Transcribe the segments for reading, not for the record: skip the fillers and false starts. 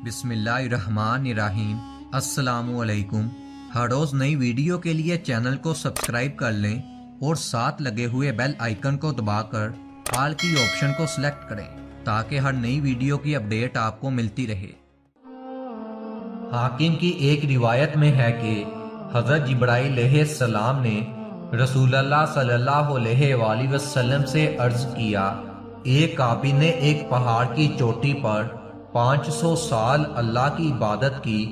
بسم اللہ الرحمن الرحیم۔ السلام علیکم۔ ہر روز نئی ویڈیو کے لیے چینل کو سبسکرائب کر لیں اور ساتھ لگے ہوئے بیل آئیکن کو دبا کر آل کی آپشن کو سلیکٹ کریں تاکہ ہر نئی ویڈیو کی اپڈیٹ آپ کو ملتی رہے۔ حاکم کی ایک روایت میں ہے کہ حضرت جبرائیل علیہ السلام نے رسول اللہ صلی اللہ علیہ وآلہ وسلم سے عرض کیا، ایک کافر نے ایک پہاڑ کی چوٹی پر 500 سال اللہ کی عبادت کی۔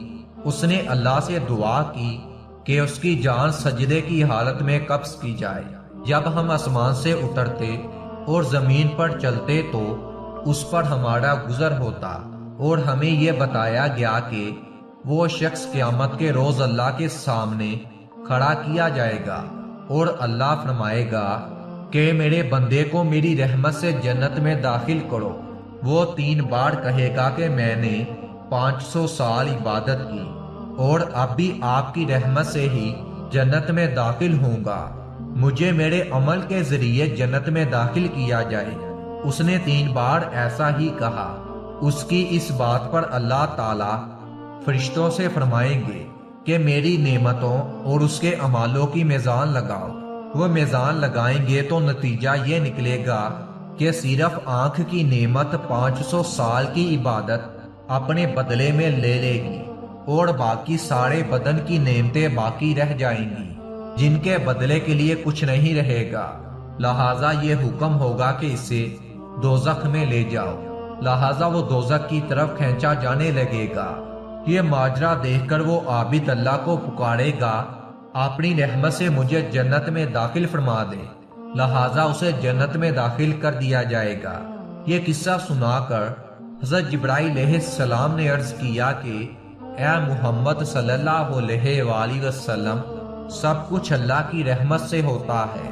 اس نے اللہ سے دعا کی کہ اس کی جان سجدے کی حالت میں قبض کی جائے۔ جب ہم آسمان سے اترتے اور زمین پر چلتے تو اس پر ہمارا گزر ہوتا، اور ہمیں یہ بتایا گیا کہ وہ شخص قیامت کے روز اللہ کے سامنے کھڑا کیا جائے گا، اور اللہ فرمائے گا کہ میرے بندے کو میری رحمت سے جنت میں داخل کرو۔ وہ 3 بار کہے گا کہ میں نے 500 سال عبادت کی اور اب بھی آپ کی رحمت سے ہی جنت میں داخل ہوں گا، مجھے میرے عمل کے ذریعے جنت میں داخل کیا جائے۔ اس نے 3 بار ایسا ہی کہا۔ اس کی اس بات پر اللہ تعالی فرشتوں سے فرمائیں گے کہ میری نعمتوں اور اس کے اعمالوں کی میزان لگاؤ۔ وہ میزان لگائیں گے تو نتیجہ یہ نکلے گا کہ صرف آنکھ کی نعمت 500 سال کی عبادت اپنے بدلے میں لے لے گی، اور باقی سارے بدن کی نعمتیں باقی رہ جائیں گی جن کے بدلے کے لیے کچھ نہیں رہے گا۔ لہٰذا یہ حکم ہوگا کہ اسے دوزخ میں لے جاؤ، لہٰذا وہ دوزخ کی طرف کھینچا جانے لگے گا۔ یہ ماجرا دیکھ کر وہ عابد اللہ کو پکارے گا، اپنی رحمت سے مجھے جنت میں داخل فرما دے، لہٰذا اسے جنت میں داخل کر دیا جائے گا۔ یہ قصہ سنا کر حضرت جبرائیل علیہ السلام نے عرض کیا کہ اے محمد صلی اللہ علیہ وآلہ وسلم، سب کچھ اللہ کی رحمت سے ہوتا ہے۔